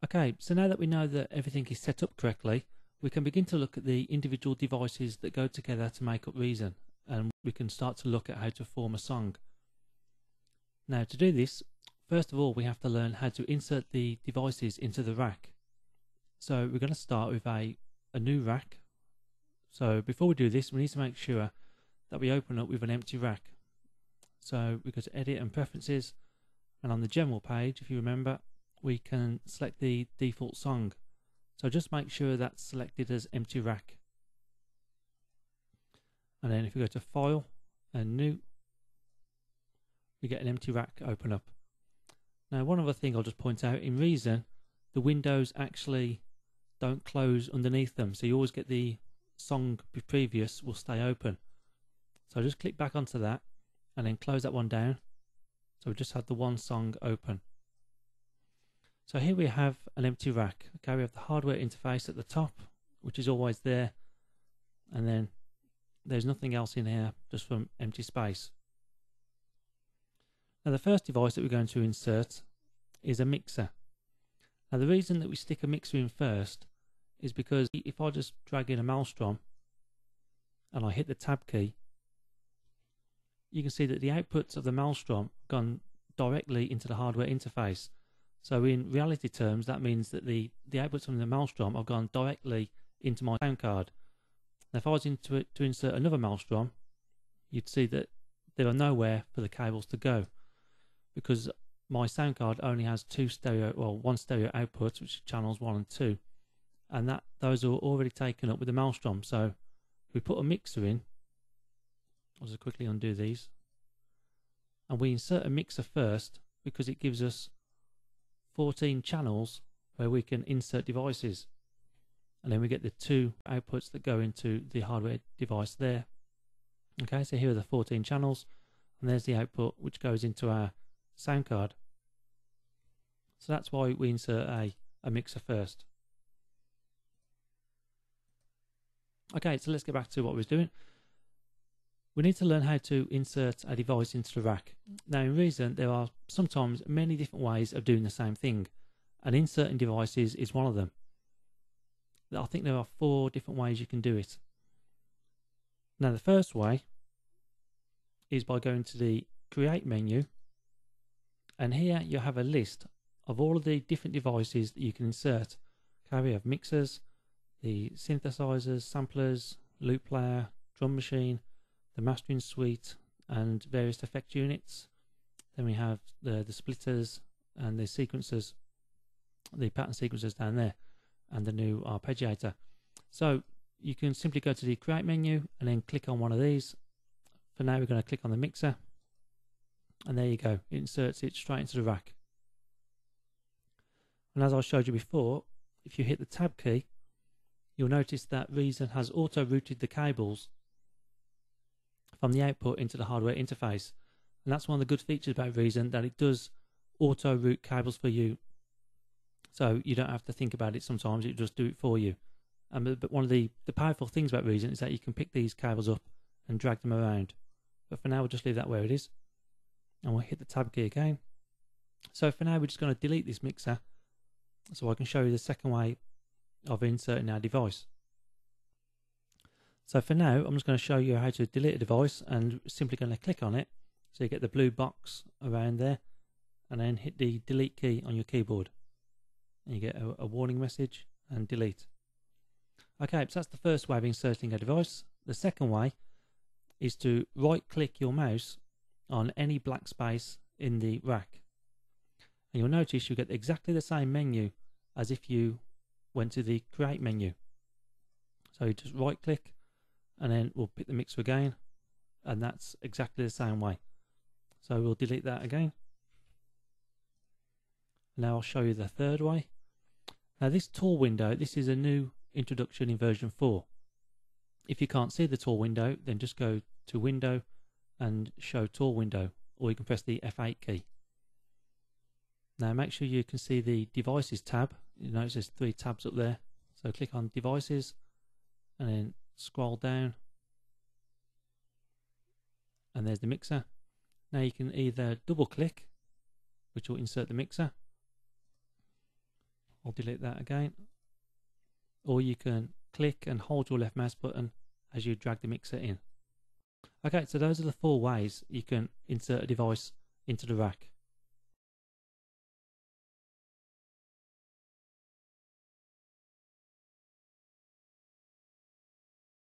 Okay, so now that we know that everything is set up correctly, we can begin to look at the individual devices that go together to make up Reason, and we can start to look at how to form a song. Now to do this, first of all we have to learn how to insert the devices into the rack. So we're going to start with a new rack. So before we do this, we need to make sure that we open up with an empty rack. So we go to Edit and Preferences, and on the General page, if you remember, we can select the default song. So just make sure that's selected as empty rack. And then if we go to File and New, we get an empty rack open up. Now one other thing I'll just point out, in Reason, the windows actually don't close underneath them. So you always get the song previous will stay open. So just click back onto that and then close that one down. So we just have the one song open. So here we have an empty rack. Okay, we have the hardware interface at the top, which is always there, and then there's nothing else in here, just from empty space. Now the first device that we're going to insert is a mixer. Now the reason that we stick a mixer in first is because if I just drag in a Maelstrom and I hit the tab key, you can see that the outputs of the Maelstrom have gone directly into the hardware interface. So in reality terms, that means that the outputs from the Maelstrom have gone directly into my sound card. Now if I was to insert another Maelstrom, you'd see that there are nowhere for the cables to go, because my sound card only has one stereo output, which is channels 1 and 2, and those are already taken up with the Maelstrom. So if we put a mixer in, I'll just quickly undo these, and we insert a mixer first because it gives us 14 channels where we can insert devices, and then we get the 2 outputs that go into the hardware device there. Okay, so here are the 14 channels, and there's the output which goes into our sound card. So that's why we insert a mixer first. Okay, so let's get back to what we was doing. We need to learn how to insert a device into the rack. Now in Reason, there are sometimes many different ways of doing the same thing, and inserting devices is one of them. I think there are 4 different ways you can do it. Now the first way is by going to the Create menu, and here you have a list of all of the different devices that you can insert. Okay, we have mixers, the synthesizers, samplers, loop player, drum machine, the mastering suite, and various effect units. Then we have the splitters and the sequencers, the pattern sequencers down there, and the new arpeggiator. So you can simply go to the Create menu and then click on one of these. For now we're going to click on the mixer, and there you go, it inserts it straight into the rack. And as I showed you before, if you hit the tab key, you'll notice that Reason has auto-routed the cables from the output into the hardware interface. And that's one of the good features about Reason, that it does auto-route cables for you. So you don't have to think about it sometimes, it just do it for you. But one of the powerful things about Reason is that you can pick these cables up and drag them around. But for now we'll just leave that where it is. And we'll hit the tab key again. So for now we're just going to delete this mixer, so I can show you the second way of inserting our device. So for now, I'm just going to show you how to delete a device, and simply going to click on it. So you get the blue box around there, and then hit the delete key on your keyboard. And you get a warning message and delete. Okay, so that's the first way of inserting a device. The second way is to right click your mouse on any black space in the rack. And you'll notice you get exactly the same menu as if you went to the Create menu. So you just right click, and then we'll pick the mixer again, and that's exactly the same way. So we'll delete that again. Now I'll show you the third way. Now this tool window, this is a new introduction in version 4. If you can't see the tool window, then just go to Window and Show Tool Window, or you can press the F8 key. Now make sure you can see the Devices tab. You notice there's 3 tabs up there. So click on Devices and then scroll down, and there's the mixer. Now you can either double click, which will insert the mixer, I'll delete that again. Or you can click and hold your left mouse button as you drag the mixer in. Okay, so those are the 4 ways you can insert a device into the rack.